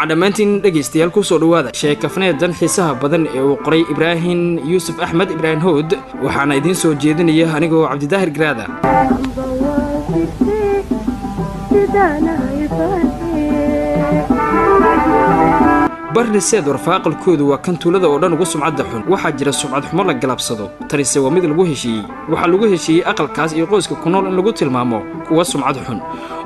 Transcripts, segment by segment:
waxaan dhammaantiin dhegaystayaal ku soo dhawaada sheekafneedan xiisaha badan ee uu qoray Ibrahim Yusuf Ahmed Ibrahim Hood waxaana idin soo jeedinaya anigoo Cabdidaahir Garaada barni seed warfaaqalkoodu waa kan tuulada oo dhan ugu sumcad xun waxa jira sumcad xumo la galabsado tarise waa mid lagu heshiiyay waxa lagu heshiiyay aqalkaas iyo qoyska ku nool in lagu tilmaamo kuwa sumcad xun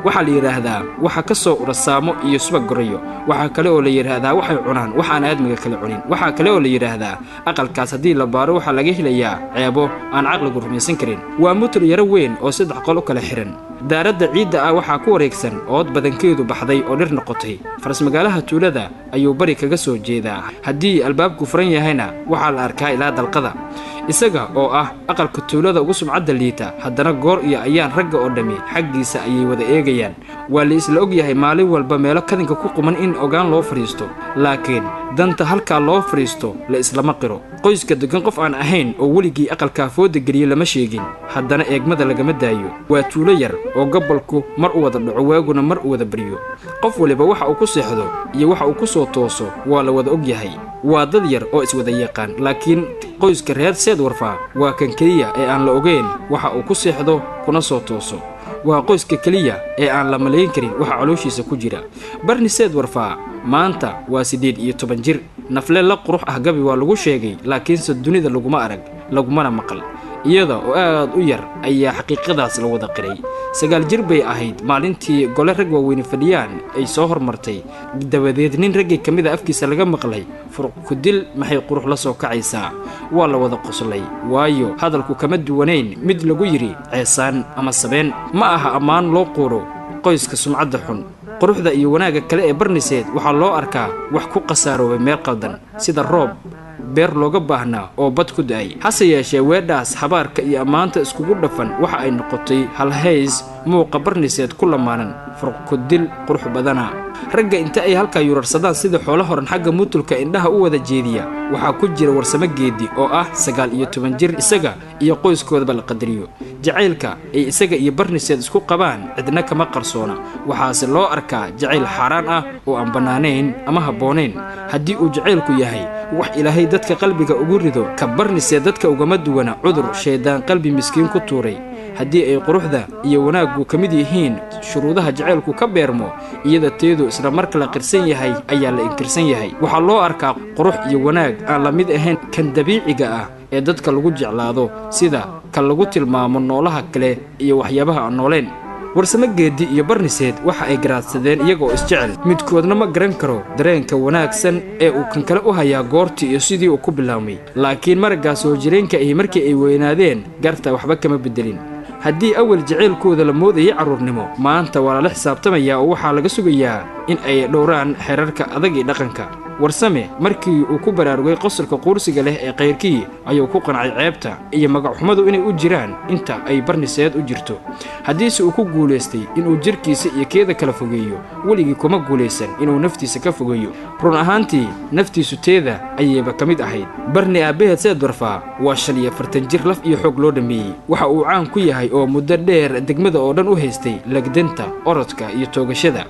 waxa la yiraahdaa waxa ka soo urasaamo iyo subag gorayo waxa kale oo la yiraahdaa waxay cunaan waxaan aadmiga kale cunin waxa kale oo la yiraahdaa aqalkaas hadii la baaro waxa laga helayaa ceebo aan aqligu rumaysan karin waa mutul yar weyn oo saddex qol kala xiran daarada ciida ah waxa ku wareegsan ood badankeedu baxday oo dhir noqotay faras magaalaha tuulada ayuu bari kaga soo jeedaa hadii albaabku furan yahayna waxa la arkaa ilaa dalqada isaga oo ah aqalka tuulada ugu sumcadda liita haddana goor iyo ayaan ragga oo dhami xaggiisa ayay wada eegayaan waa la isla og yahay maalin walba meelo kadinka ku quman in ogaan loo fariisto laakiin danta halka loo fariisto la islama qiro qoyska degan qof aan ahayn oo weligii aqalka fooda galiye lama sheegin haddana eegmada lagama daayo waa tuulo yar oo gobolku mar u wada dhaco waaguna mar u wada bariyo qof waliba waxa uu ku seexdo iyo waxa uu ku soo tooso waa la wada og yahay waa dad yar oo iswada yaqaan laakiin qoyska reer seed warfaa waa kan kaliya ee aan la ogeyn waxa uu ku seexdo kuna soo tooso waa qoyska kaliya ee aan la malayn karin waxa calooshiisa ku jira barni seed warfaa maanta waa 18 jir nafle la qurux ah gabi waa lagu sheegay laakiin dunida laguma arag lagumana maqal iyada oo aad u yar ayaa xaqiiqadaas la wada qiray 9 jir bay ahayd maalintii gole rag waaweyn fadhiyaan ay soo hormartay dabadeed nin rag kamida afkiisa laga maqlay furq ku dil maxay qurux la soo kacaysaa waa la wada qoslay waayo hadalku kama duwanayn mid lagu yiri ceesaan ama sabeen ma aha amaan loo qooro qoyska sumcadda xun quruxda iyo wanaaga kale ee barniseed waxa loo arkaa wax ku qasaaroway meel qaldan sida roob beer looga baahnaa oo bad ku daay hase yeeshee weedhaas habaarka iyo amaanta iskugu dhafan waxa ay noqotay hal hays muuqa barniseed ku lamaanan furq ku dil qurux badana ragga inta ay halka yurarsadaan sida xoolo horan xagga mutulka indhaha u wada jeediya waxa ku jira warsamo geedi oo ah 19 jir isaga iyo qoyskooda la qadariyo jacaylka ay isaga iyo barniseed isku qabaan cidna kama qarsoona waxaase loo arkaa jacayl xaraan ah oo aan banaanayn ama haboonayn hadii uu jacaylku yahay wax ilaahay dadka qalbiga ugu rido ka barniseed dadka ugama duwana cudur sheedaan qalbi miskiin ku tuuray hadii ay quruxda iyo wanaagu kamid yihiin shuruudaha jacaylku ka beermo iyada teedu isla marka la qirsan yahay ayaa la inkirsan yahay waxa loo arkaa qurux iyo wanaag aan la mid ahayn kan dabiiciga ah ee dadka lagu jeclaado sida kan lagu tilmaamo noolaha kale iyo waxyaabaha aan nooleen warsamo geedi iyo barniseed waxa ay garaadsadeen iyagoo isjecel midkoodna ma garan karo dareenka wanaagsan ee uu kan kale u hayaa goortii iyo sidii uu ku bilaawmay laakiin maragaas oo jireenka ay markii ay weynaadeen garta waxba kama bedelin haddii awal jaceylkooda la moodayay caruurnimo maanta waa la xisaabtamaya oo waxa laga sugayaa in ay dhowraan xeerarka adag ee dhaqanka warsame markii uu ku baraarugay qosolka qoorsiga leh ee qeyrkii ayuu ku qancay ceebta iyo magac xumadu inay u jiraan inta ay barniseed u jirto haddii uu ku guuleystay inuu jirkiisa iyo keeda kala fogeeyo weligii kuma guuleysan inuu naftiisa ka fogeeyo run ahaantii naftiisu teeda ayayba kamid ahayd barni aabaheed seed warfaa waa 45 jir laf iyo xoog loo dhameeyay waxa uu caan ku yahay oo muddo dheer degmada oo dhan u haystay lagdanta orodka iyo toogashada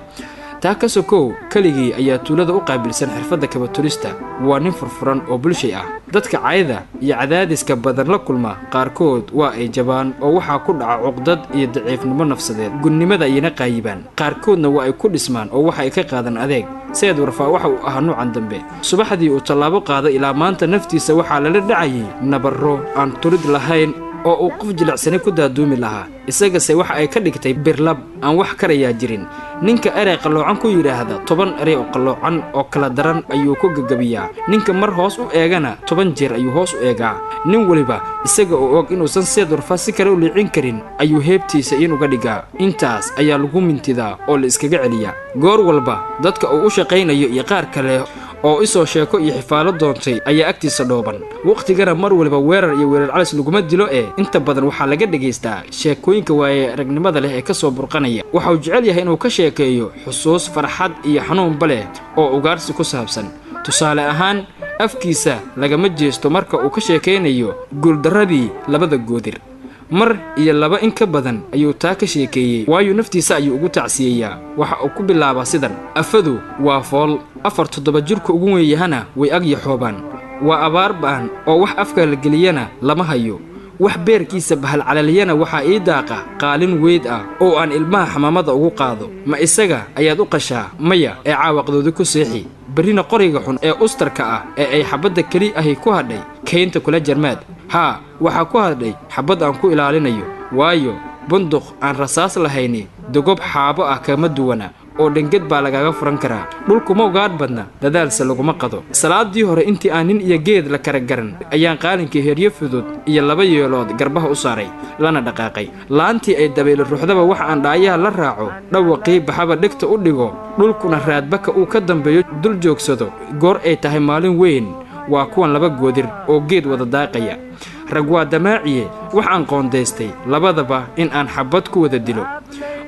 taa ka sokow kaligii ayaa tuulada u qaabilsan xirfadda kabaturista waa nin furfuran oo bulshay ah dadka caayda iyo cadaadiska badan la kulma qaarkood waa ay jabaan oo waxa ku dhaca cuqdad iyo daciifnimo nafsadeed gunnimada ayna qaayibaan qaarkoodna waa ay ku dhismaan oo waxa ay ka qaadan adeeg seed warfaa waxa uu ahaa nuucan dambe subaxdii uu tallaabo qaado ilaa maanta naftiisa waxa la dhacayay nabarro aan turid lahayn oo uu qof jilicsanay ku daaduumi lahaa isaga se waxa ay ka dhigtay birlab aan wax karayaa jirin ninka erey qaloocan ku yiraahda 10 erey oo qaloocan oo kala daran ayuu ku gagabiyaa ninka mar hoos u eegana 10 jeer ayuu hoos u eegaa nin waliba isaga oo og inuu san seed warfaa si kale u liicin karin ayuu heebtiisa in uga dhigaa intaas ayaa lagu mintidaa oo la iskaga celiya goor walba dadka uu u shaqeynayo iyo qaar kale oo isoo sheeko iyo xifaalo doontay ayaa agtiisa dhooban waqtigana mar waliba weerar iyo weerar calis laguma dilo inta badan waxa laga dhageystaa sheekooyinka waaye aragnimada leh ee ka soo burqanaya waxa uu jecel yahay inuu ka sheekeeyo xusuus farxad iyo xanuun bale oo ugaarsi ku saabsan tusaale ahaan afkiisa lagama jeesto marka uu ka sheekeynayo guuldaradii labada goodir mar iyo laba in ka badan ayuu taa ka sheekeeyey waayo naftiisa ayuu ugu tacsiyeeyaa waxa uu ku bilaabaa sidan afadu waa fool 4-7 jirka ugu weyn yahana way ag yaxoobaan waa abaar baan oo wax afka la geliyana lama hayo wax beerkiisa bahal calaliyana waxa ii daaqa qaalin weyd ah oo aan ilmaha xamaamada ugu qaado ma isaga ayaad u qashaa maya ee caawaqdooda ku seexi barina qoriga xun ee ustarka ah ee ay xabadda keli ahi ku hadhay keynta kula jarmaad haa waxa ku hadhay xabad aan ku ilaalinayo waayo bunduq aan rasaas lahayni dogob xaabo ah kama duwana oo dhangad baa lagaga furan karaa dhulku ma ugaad badna dadaalse laguma qado salaadii hore intii aan nin iyo geed la kala garan ayaan qaalinkii heryo fudud iyo 2 yeelood garbaha u saaray lana dhaqaaqay laantii ay dabayl ruuxdaba wax aan dhaayaha la raaco dhawaqii baxaba dhigta u dhigo dhulkuna raadbaka uu ka dambeeyo dul joogsado goor ay tahay maalin weyn waa kuwan 2 goodir oo geed wada daaqaya rag waa damaaciye wax aan qoondeystay labadaba in aan xabad ku wada dilo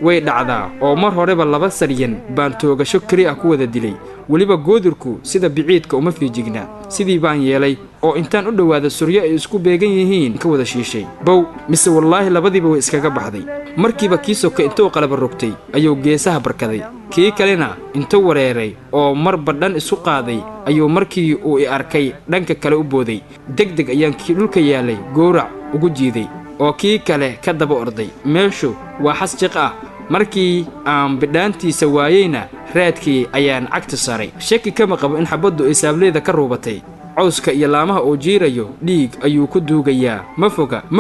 way dhacdaa oo mar horeba 2 saryan baan toogasho kali ah ku wada dilay waliba goodirku sida biciidka uma fiijigna sidii baan yeelay oo intaan u dhawaada suryo ay isku beegan yihiin ka wada shiishay bow mise wallaahi labadiiba way iskaga baxday markiiba kiisoka intuu qalab rogtay ayuu geesaha barkaday kii kalena intuu wareeray oo mar badhan isu qaaday ayuu markii uu i arkay dhanka kale u booday degdeg ayaan kii dhulka yaalay goorac ugu jiiday oo kii kale ka daba orday meeshu waa xas jiq ah markii aan bidhaantiisa waayeyna raadkii ayaan cagta saaray shaki kama qabo in xabaddu ay saableeda ka ruubatay cawska iyo laamaha uu jiirayo dhiig ayuu ku duugayaa ma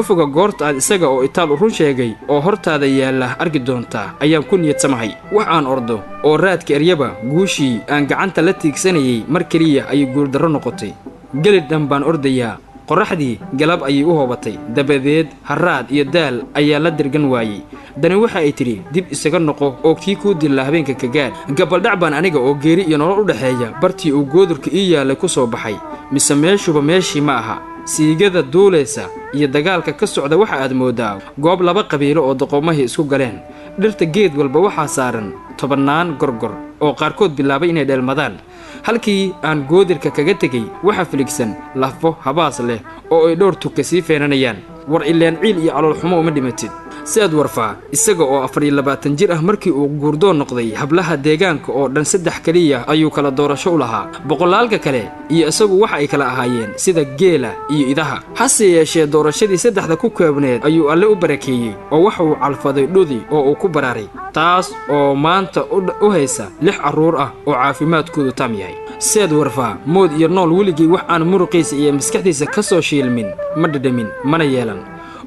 foga goorta aad isaga oo itaal u run sheegay oo hortaada yaalla arki doontaa ayaan ku niyadsamahay wax aan ordo oo raadka eryaba guushii aan gacanta la tiigsanayay mar keliya ayay guuldarro noqotay gelid dhan baan ordayaa qoraxdii galab ayay u hoobatay dabadeed harraad iyo daal ayaa la dirgan waayey dani waxa ay tidhi dib isaga noqo oo kii kuu dilla habeenka ka gaadh gabaldhac baan aniga oo geeri iyo nolol u dhexeeya bartii uu goodurka ii yaallay ku soo baxay mise meeshuba meeshii ma aha siigada duulaysa iyo dagaalka ka socda waxa aad mooddaa goob 2 qabiilo oo doqomahii isku galeen dhirta geed walba waxaa saaran 10 gorgor oo qaarkood bilaabay inay dheelmadaan halkii aan goodirka kaga tegay waxa filigsan lafo habaas leh oo ay dhowr tuka sii feenanayaan war ileen ciil iyo calool xumo uma dhimatid siad warfaa isaga oo 24 jir ah markii uu guurdoon noqday hablaha deegaanka oo dhan 3 kaliya ayuu kala doorasho u lahaa boqolaalka kale iyo isagu waxa ay kala ahaayeen sida geela iyo idaha hase yeeshee doorashadii 3 ku koobneed ayuu alle u barakeeyey oo waxa uu calfaday dhudi oo uu ku baraaray taas oo maanta u haysa 6 caruur ah oo caafimaadkoodu tam yahay siad warfaa mood iyo nool weligii wax aan muruqiisa iyo maskaxdiisa ka soo shiilmin ma dhadhamin mana yeelan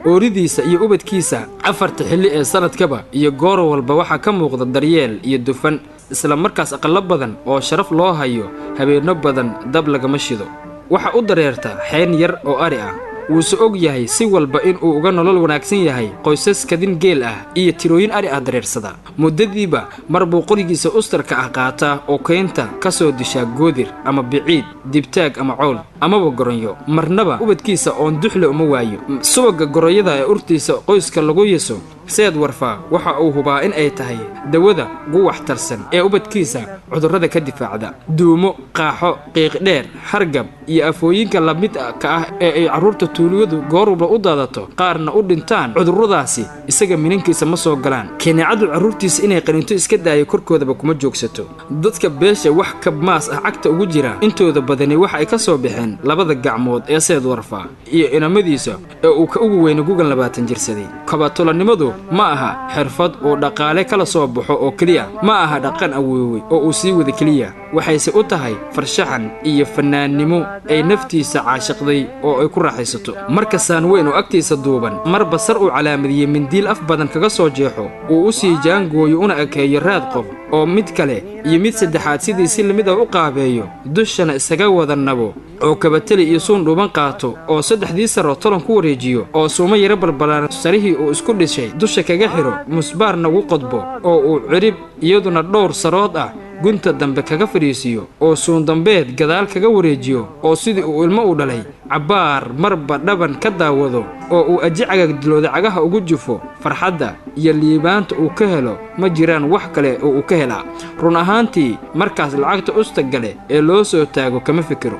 ooridiisa iyo ubadkiisa 4 xilli ee sanadkaba iyo goor walba waxa ka muuqda daryeel iyo dufan isla markaas aqal badan oo sharaf loo hayo habeeno badan dab lagama shido waxa u dareerta xeen yar oo ari ah wuxuu og yahay si walba in uu uga nolol wanaagsan yahay qoysas kadin geel ah iyo tirooyin ari ah dareersada muddadiiba mar buu qorigiisa ustarka ah qaata oo keenta ka soo disha goodir ama biciid dibtaag ama cool amaba goronyo marnaba ubadkiisa oon duxle uma waayo subaga goroyada ee urtiisa qoyska lagu yeeso seed warfaa waxa uu hubaa in ay tahay dawada ugu waxtarsan ee ubadkiisa cudurrada ka difaacda duumo qaaxo qiiq dheer hargab iyo afooyinka la mid ka ah ee ay caruurta tuuliyadu goorba u daadato qaarna u dhintaan cudurradaasi isaga mininkiisa ma soo galaan keenacadu caruurtiisa inay qaninto iska daayo korkoodaba kuma joogsato dadka beesha wax ka maas ah cagta ugu jira intooda badani waxa ay ka soo baxeen 2 gacmood ee seed warfaa iyo inamadiisa ee uu ka ugu weyn gugan 20 jirsaday kabatoolanimadu ma aha xirfad oo dhaqaale kala soo baxo oo kaliya ma aha dhaqan awooway oo uu sii wada kaliya waxayse u tahay farshaxan iyo fanaannimo ay naftiisa caashiqday oo ay ku raaxaysato marka saan weyn oo agtiisa duuban marba sar uu calaamadiyay mindiil af badan kaga soo jeexo uu u sii jaangooyo una ekeeyo raad qof oo mid kale iyo mid saddexaad sidii si lamid ah u qaabeeyo dushana isaga wada nabo oo kabatali iyo suun dhuuban qaato oo 3 saro tolan ku wareejiyo oo suuma yara balbalaan sarihii uu isku dhishay dusha kaga xiro musbaarna ugu qodbo oo uu cirib iyaduna dhowr sarood ah gunta dambe kaga fariisiyo oo suun dambeed gadaal kaga wareejiyo oo sidii uu ilmo u dhalay cabaar marba dhaban ka daawado oo uu ajicaga dilooda cagaha ugu jufo farxadda iyo liibaanta uu ka helo ma jiraan wax kale oo uu ka helaa run ahaantii markaas lacagta ustagale ee loo soo taago kama fikiro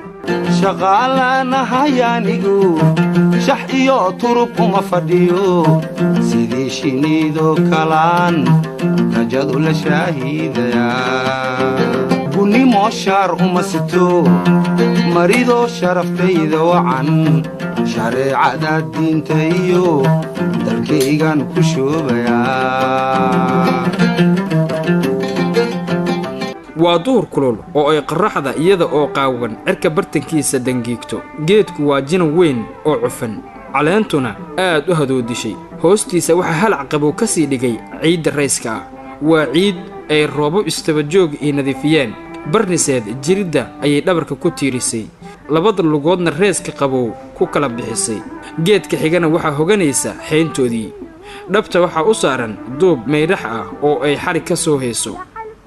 shaqaalana hayaanigu شحيو ترب وما فديو سيدي شنيدو كلان نجدو لشاهيد يا بني موشار وما ستو مريضو شرفتي وعن شريعة الدين تيو دلكيغان كشوبيا waa duur kulul oo ay qorraxda iyada oo qaawan cirka bartankiisa dangiigto geedku waa jinan weyn oo cufan caleentuna aad u hadoodishay hoostiisa waxa hal caqabo ka sii dhigay ciid rayska waa ciid ay roobo istaba joog iyo nadiifiyeen barniseed jiridda ayay dhabarka ku tiirisay labada lugoodna reeska qabow ku kala bixisay geedka xigana waxa hoganaysa xeyntoodii dhabta waxa u saaran duub meydhax ah oo ay xarig ka soo heeso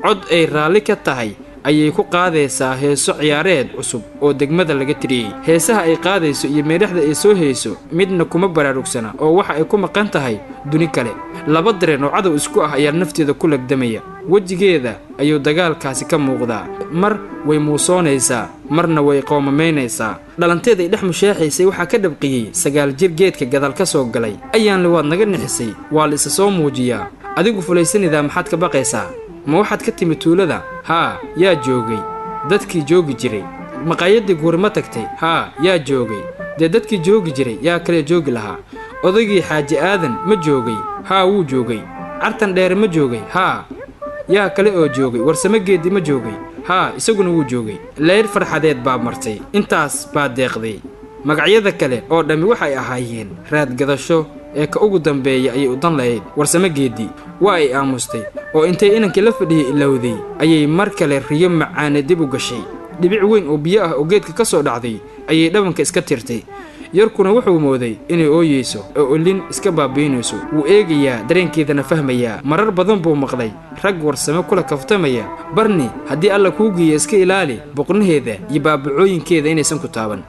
cod ay raali ka tahay ayay ku qaadaysaa heeso ciyaareed cusub oo degmada laga tiriyay heesaha ay qaadayso iyo meedhaxda ay soo heeso midna kuma baraarugsana oo waxa ay ku maqan tahay duni kale laba dareen oo cadow isku ah ayaa nafteeda ku lagdamaya wajigeeda ayuu dagaalkaasi ka muuqdaa mar way muusoonaysaa marna way qoomameynaysaa dhalanteeda ay dhex mushaaxaysay waxaa ka dhabqiyey 9 jir geedka gadaal ka soo galay ayaan liwaad naga nixisay waa la isa soo muujiyaa adigu fulaysanida maxaad ka baqaysaa ma waxaad ka timi tuulada haa yaa joogay dadkii joogi jiray maqaayadii guurima tagtay haa yaa joogay dee dadkii joogi jiray yaa kale joogi lahaa odaygii xaaji aadan ma joogay haa wuu joogay cartan dheere ma joogay haa yaa kale oo joogay warsame geedi ma joogay haa isaguna wuu joogay leyr farxadeed baa martay intaas baa deeqday magacyada kale oo dhammi waxay ahaayeen raadgadasho ee ka ugu dambeeya ayay u dan lahayd warsame geedi waa ay aamustay oo intay inankii la fadhiyay ilowday ayay mar kale riyo macaane dib u gashay dhibic weyn oo biyo ah oo geedka ka soo dhacday ayay dhabanka iska tirtay yarkuna wuxuu mooday inay ooyeyso oo olin iska baabiinayso wuu eegayaa dareenkeedana fahmayaa marar badan buu maqlay rag warsame kula kaftamaya barni haddii alla kuu geeyo iska ilaali boqnaheeda iyo baabacooyinkeeda inaysan ku taaban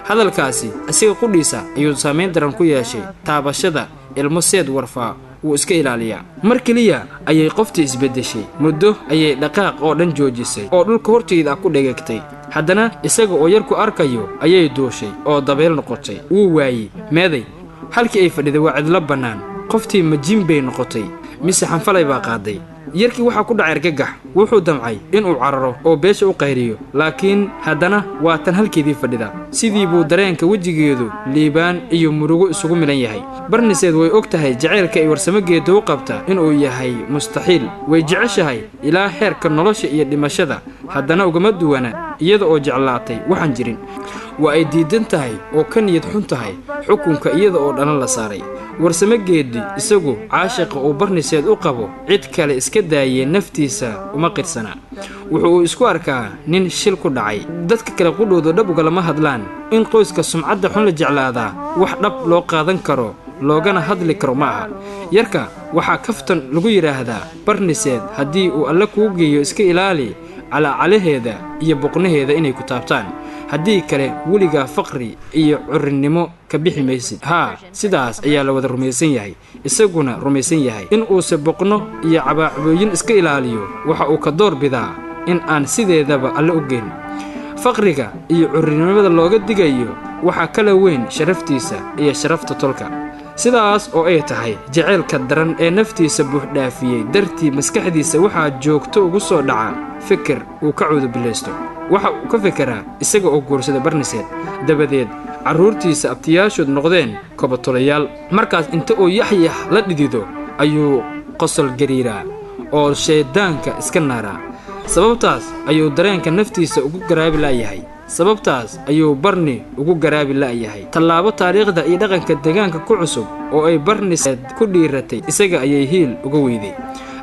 hadalkaasi asiga qudhiisa ayuu saameyn daran ku yeeshay taabashada ilmo seed warfaa wuu iska ilaaliyaa mar kaliya ayay qoftii isbedeshay muddo ayay dhaqaaq oo dhan joojisay oo dhulka horteeda ku dhagagtay haddana isaga oo yarku arkayo ayay duushay oo dabeel noqotay wuu waayay meeday halkii ay fadhiday waa cidlo bannaan qoftii majin bay noqotay mise xanfalay baa qaaday yarkii waxa ku dhacay argagax wuxuu damcay inuu cararo oo beesha u qayriyo laakiin haddana waa tan halkeedii fadhida sidii buu dareenka wajigeedu liibaan iyo murugo isugu milan yahay barniseed way og tahay jaceylka ay warsame geeda u qabta inuu yahay mustaxiil way jeceshahay ilaa heerka nolosha iyo dhimashada haddana ugama duwana iyada oo jeclaatay waxaan jirin waa ay diidan tahay oo ka niyad xun tahay xukunka iyada oo dhalan la saaray warsame geedi isagu caashiqa uu barniseed u qabo cid kale iska daayay naftiisa uma qirsana wuxuu isku arkaa nin shil ku dhacay dadka kale qudhooda dhab uga lama hadlaan in qoyska sumcadda xun la jeclaadaa wax dhab loo qaadan karo loogana hadli karo ma aha yarka waxaa kaftan lagu yidhaahdaa barniseed haddii uu alle kuu geeyo iska ilaali calaacalaheeda iyo boqnaheeda inay ku taabtaan haddii kale weligaa faqri iyo currinnimo ka bixi maysid haa sidaas ayaa la wada rumaysan yahay isaguna rumaysan yahay in uuse boqno iyo cabaacbooyin iska ilaaliyo waxa uu ka door bidaa in aan sideedaba alle u geyn faqriga iyo currinnimada looga digayo waxaa kala weyn sharaftiisa iyo sharafta tolka sidaas oo ay tahay jaceylka daran ee naftiisa buuxdhaafiyey dartii maskaxdiisa waxaa joogto ugu soo dhaca fikir uu ka cudubilaysto waxa uu ka fikiraa isaga oo guursada barniseed dabadeed carruurtiisa abtiyaashood noqdeen kobatolayaal markaas inta uu yaxyax la dhidido ayuu qosol gariiraa oo shaydaanka iska naaraa sababtaas ayuu dareenka naftiisa ugu garaabi la'yahay sababtaas ayuu barni ugu garaabi la'yahay tallaabo taariikhda iyo dhaqanka deegaanka ku cusub oo ay barniseed ku dhiiratay isaga ayay hiil uga weyday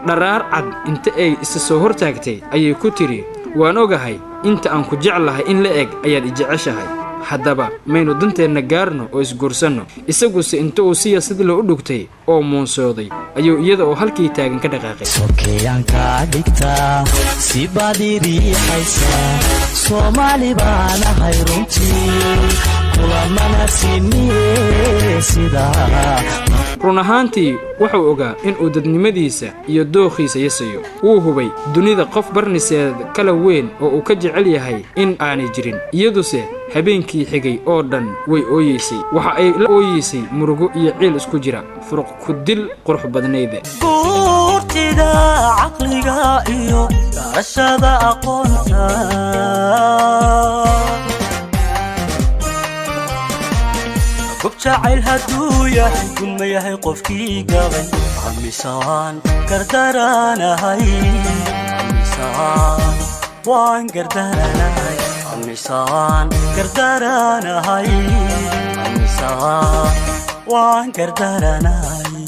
dharaar cad inta ay isa soo hortaagtay ayay ku tiri waan ogahay inta aan ku jeclahay in la eg ayaad i jeceshahay haddaba maynu danteenna gaarno oo isguursanno isaguse inta uu siyaasid loo u dhugtay oo muunsooday ayuu iyada oo halkii taagan ka dhaqaaqay sokeeyanka dhigtaa si baadi riixaysa soomaali baan ahay runtii kulamana siniye run ahaantii wuxuu ogaa in uu dadnimadiisa iyo dooqiisa yasayo wuu hubay dunida qof barniseed kala weyn oo uu ka jecel yahay in aanay jirin iyaduse habeenkii xigay oo dhan way ooyeysay waxa ay la ooyeysay murugo iyo ciil isku jira furuq ku dil qurux badnayde guurtida caqliga iyo garashada aqoonta jacayl hadduu yahay kuma yahay qofkii gabay amisaan gardaranahay amisaan waan gardaranahay amisaan gardaranahay amisaan waan gardaranahay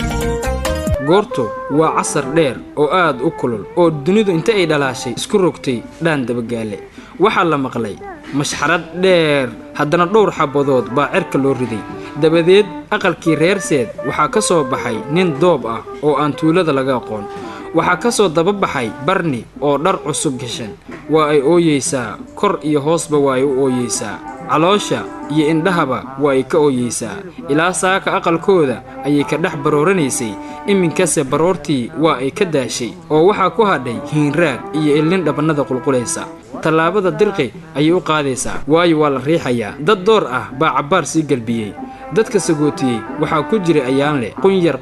goortu waa casar dheer oo aad u kulul oo dunidu inta ay dhalaashay isku rogtay dhaan dabagaale waxaa la maqlay mashxarad dheer haddana dhowr xabadood baa cirka loo riday dabadeed aqalkii reer seed waxaa ka soo baxay nin doob ah oo aan tuulada laga aqoon waxaa ka soo daba baxay barni oo dhar cusub gashan waa ay ooyeysaa kor iyo hoosba waa ay u ooyeysaa caloosha iyo indhahaba waa ay ka ooyeysaa ilaa saaka aqalkooda ayay ka dhex barooranaysay iminkase baroortii waa ay ka daashay oo waxaa ku hadhay hiinraag iyo ilin dhabannada qulqulaysa tallaabada dirqi ayay u qaadaysaa waayo waa la riixayaa dad door ah baa cabbaar sii galbiyey dadka sagootiyey waxaa ku jiray ayaan leh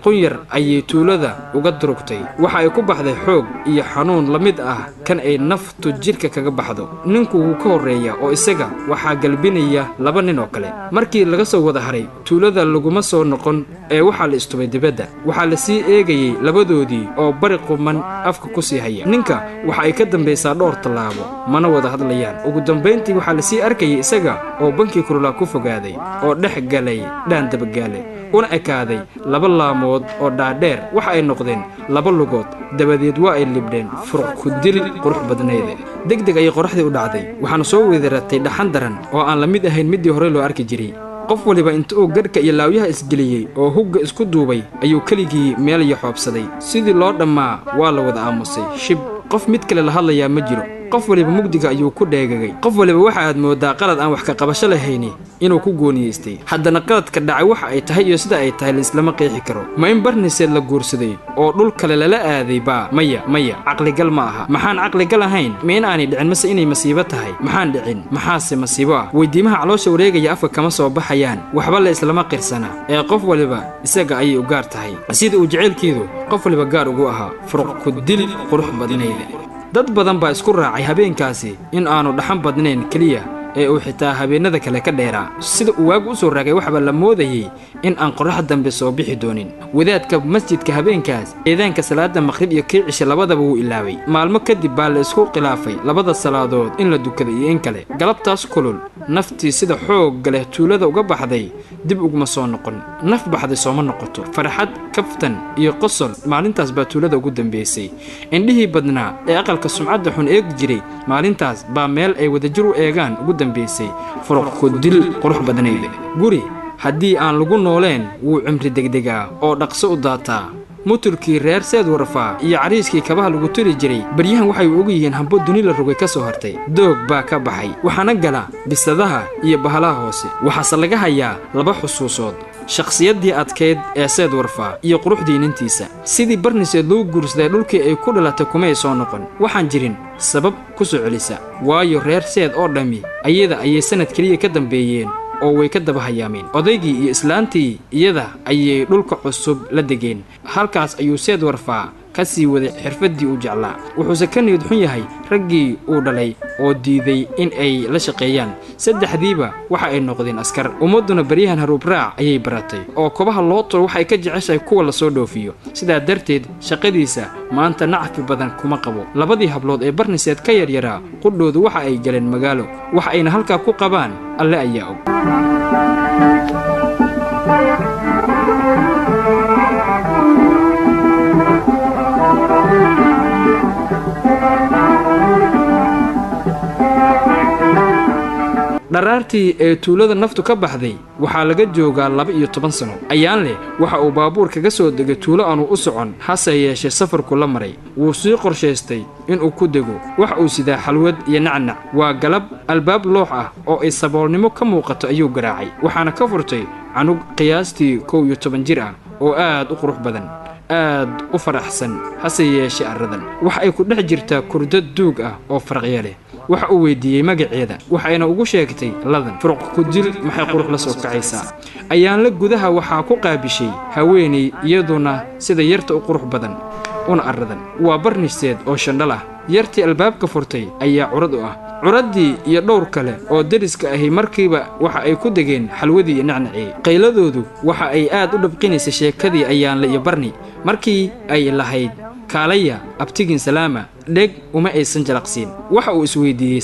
qunyar ayay tuulada uga durugtay waxa ay ku baxday xoog iyo xanuun la mid ah kan ay naftu jidhka kaga baxdo ninku wuu ka horreeya oo isaga waxaa galbinaya laba nin oo kale markii laga soo wada haray tuulada laguma soo noqon ee waxaa la istubay dibadda waxaa la sii eegayey labadoodii oo bari quman afka ku sii haya ninka waxa ay ka dambaysaa dhowr tallaabo mana wada hadlayaan ugu dambayntii waxaa la sii arkayay isaga oo bankii kurulaa ku fogaaday oo dhex galay dhaan dabagaale una ekaaday laba laamood oo dhaadheer waxa ay noqdeen laba lugood dabadeed waa ay libdheen furuq ku dil qurux badnayde degdeg ayay qoraxdii u dhacday waxaana soo weedaratay dhaxan daran oo aan la mid ahayn middii hore loo arki jiray qof waliba inta uu gadhka iyo laawyaha isgeliyey oo hugga isku duubay ayuu keligii meel yaxoobsaday sidii loo dhammaa waa la wada aamusay shib qof mid kale la hadlayaa ma jiro qof waliba mugdiga ayuu ku dheegagay qof waliba waxa aad moodaa qalad aan wax ka qabasho lahayni inuu ku gooniyeystay haddana qaladka dhacay waxa ay tahay iyo sida ay tahay laislama qeexi karo ma in barniseed la guursaday oo dhul kale lala aaday baa maya caqligal ma aha maxaan caqligal ahayn ma in aanay dhicin mase inay masiibo tahay maxaan dhicin maxaase masiibo ah weydiimaha caloosha wareegaya afka kama soo baxayaan waxba la islama qirsana ee qof waliba isaga ayay u gaar tahay sida uu jaceylkeedu qof waliba gaar ugu ahaa furuq ku dil qurux badnayda dad badan baa isku raacay habeenkaasi in aanu dhaxan badnayn keliya ee uu xitaa habeenada kale ka dheeraa sida uu waagu u soo raagay waxba la moodayay in aan qorrax dambe soo bixi doonin wadaadka masjidka habeenkaas eedaanka salaada maqrib iyo kii cishe labadaba wuu ilaaway maalmo kadib baa la isku khilaafay labada salaadood in la dukado iyo in kale galabtaas kulul naftii sida xoogga leh tuulada uga baxday dib uguma soo noqon naf baxday sooma noqoto farxad kaftan iyo qosol maalintaas baa tuulada ugu dambaysay indhihii badnaa ee aqalka sumcadda xun eegi jiray maalintaas baa meel ay wadajir u eegaan ugu dambaysay furuq ku dil qurux badnayda guri haddii aan lagu nooleen wuu cimri degdegaa oo dhaqso u daataa mutulkii reer seed warfaa iyo cariiskii kabaha lagu tuli jiray baryahan waxay ugu yihiin hambo duni la rogay ka soo hartay doog baa ka baxay waxaana gala bisadaha iyo bahalaha hoose waxaase laga hayaa laba xusuusood shakhsiyaddii adkayd ee seed warfaa iyo quruxdii nintiisa sidii barniseed loo guursaday dhulkii ay ku dhalatay kumay soo noqon waxaan jirin sabab ku soo celisa waayo reer seed oo dhammi ayada ayay sanad keliya ka dambeeyeen oo way ka daba hayaameen odaygii iyo islaantii iyada ayay dhulka cusub la degeen halkaas ayuu seed warfaa ka sii waday xirfaddii uu jeclaa wuxuuse ka niyad xun yahay raggii uu dhalay oo diiday in ay la shaqeeyaan saddexdiiba waxa ay noqdeen askar ummadduna baryahan haruubraac ayay baratay oo kobaha loo tolo waxay ka jeceshahay kuwa la soo dhoofiyo sidaa darteed shaqadiisa maanta nacfi badan kuma qabo labadii hablood ee barniseed ka yaryaraa qudhoodu waxa ay galeen magaalo waxa ayna halkaa ku qabaan alle ayaa og dharaartii ee tuulada naftu ka baxday waxaa laga joogaa 12 sano ayaan leh waxa uu baabuur kaga soo degay tuulo aanu u socon hase yeeshee safarku la maray wuu sii qorshaystay inuu ku dego waxa uu sidaa xalwad iyo nacnac waa galab albaab loox ah oo ay saboolnimo ka muuqato ayuu garaacay waxaana ka furtay canug qiyaastii 11 jir ah oo aad u qurux badan aad u faraxsan hase yeeshee aradan waxa ay ku dhex jirtaa kurdad duug ah oo farqiye leh waxa uu weydiiyey magaceeda waxayna ugu sheegtay ladan furuq ku dil maxay qurux la soo kacaysaa ayaan la gudaha waxaa ku qaabishay haweeney iyaduna sida yarta u qurux badan una aradan waa barnisteed oo shandhal ah yartii albaabka furtay ayaa curad u ah curadii iyo dhowr kale oo dariska ahi markiiba waxa ay ku degeen xalwadii iyo nacnacii qayladoodu waxa ay aad u dhabqinaysay sheekadii ayaanle iyo barni markii ay lahayd kaalaya abtigin salaama dheg uma aysan jalaqsiin waxa uu isweydiiyey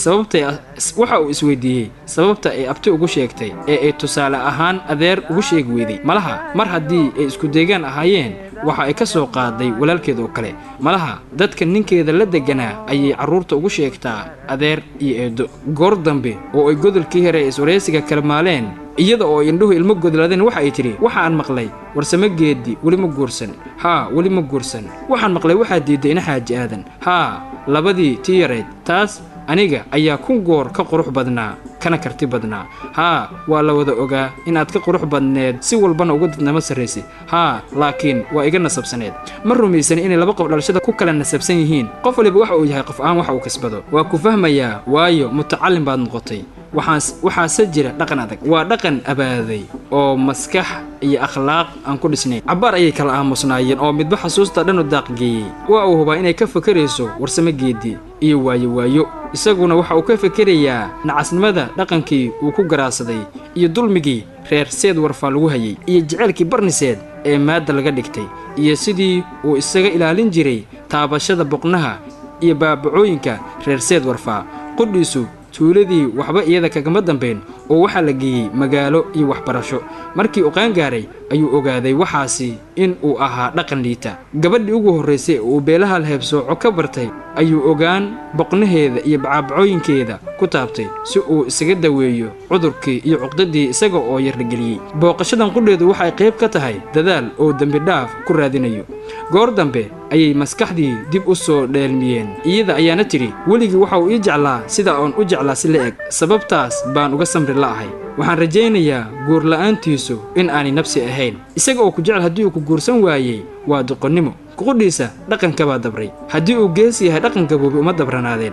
sababta ay abti ugu sheegtay ee ay tusaale ahaan adeer ugu sheegi weyday malaha mar haddii ay isku deegaan ahaayeen waxa ay ka soo qaaday walaalkeed oo kale malaha dadka ninkeeda la deganaa ayay carruurta ugu sheegtaa adeer iyo eedo goor dambe oo ay godolkii hore iswaraysiga kala maaleen iyada oo indhuhu ilmo godladeen waxa ay tidhi waxaan maqlay warsame geedi weli ma guursan weli ma guursan waxaan maqlay waxaa diiday ina xaaji aadan labadii tii yareed taas aniga ayaa kun goor ka qurux badnaa kana karti badnaa waa la wada ogaa inaad ka qurux badneed si walbana uga dadnama sarraysay laakiin waa iga nasabsaneed ma rumaysan inay laba qof dhalashada ku kala nasabsan yihiin qof waliba waxa uu yahay qof aan waxa uu kasbado waa ku fahmayaa waayo mutacallim baad noqotay waxaase jira dhaqan adag waa dhaqan abaaday oo maskax iyo akhlaaq aan ku dhisnayn cabbaar ayay kala aamusnaayeen oo midba xasuusta dhan u daaqgeeyey waa uu hubaa inay ka fakarayso warsame geedi iyo waayo isaguna waxa uu ka fakerayaa nacasnimada dhaqankii uu ku garaasaday iyo dulmigii reer seed warfaa lagu hayay iyo jaceylkii barniseed ee maadda laga dhigtay iyo sidii uu isaga ilaalin jiray taabashada boqnaha iyo baabacooyinka reer seed warfaa qudhiisu tuuladii waxba iyada kagama dambayn oo waxaa la geeyey magaalo iyo waxbarasho markii uu qaangaaray ayuu ogaaday waxaasi in uu ahaa dhaqan liita gabadhii ugu horraysay uu beelaha heebsooco ka bartay ayuu ogaan boqnaheeda iyo bacaabacooyinkeeda ku taabtay si uu isaga daweeyo cudurkii iyo cuqdadii isaga oo yarlageliyey booqashadan qudheedu waxay qayb ka tahay dadaal oo dembi dhaaf ku raadinayo goor dambe ayay maskaxdii dib u soo dheelmiyeen iyada ayaana tidhi weligii waxa uu ii jeclaa sida oon u jeclaa si la eg sababtaas baan uga samri la'ahay waxaan rajaynayaa guurla'aantiisu in aanay nabsi ahayn isaga oo ku jecel haddii uu ku guursan waayey waa doqonnimo kuqudhiisa dhaqanka baa dabray haddii uu gees yahay dhaqanka boobi uma dabranaadeen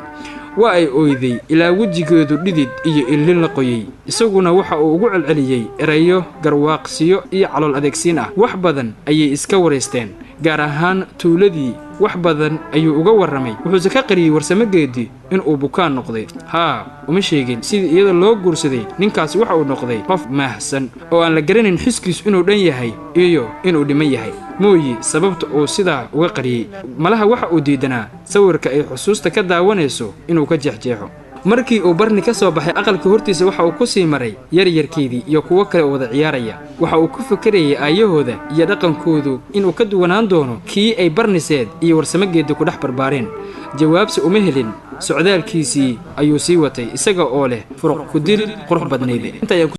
waa ay oyday ilaa wejigeedu dhidid iyo illin la qoyey isaguna waxa uu ugu celceliyey erayo garwaaqsiyo iyo calool adeegsiin ah wax badan ayay iska waraysteen gaar ahaan tuuladii wax badan ayuu uga warramay wuxuuse ka qariyey warsame geedi inuu bukaan noqday uma sheegin sidii iyada loo guursaday ninkaasi waxa uu noqday qof maahsan oo aan la garanayn xiskiisu inuu dhan yahay iyo inuu dhiman yahay mooyi sababta uu sidaa uga qariyey malaha waxa uu diidanaa sawirka ay xusuusta ka daawanayso inuu ka jeexjeexo markii uu barni ka soo baxay aqalka hortiisa waxa uu ku sii maray yaryarkeedii iyo kuwo kale oo wada ciyaaraya waxa uu ku fakarayay aayahooda iyo dhaqankoodu inuu ka duwanaan doono kii ay barniseed iyo warsamageeda ku dhex barbaareen jawaabsi uma helin socdaalkiisii ayuu sii watay isaga oo leh furuq ku dil qurux badnayde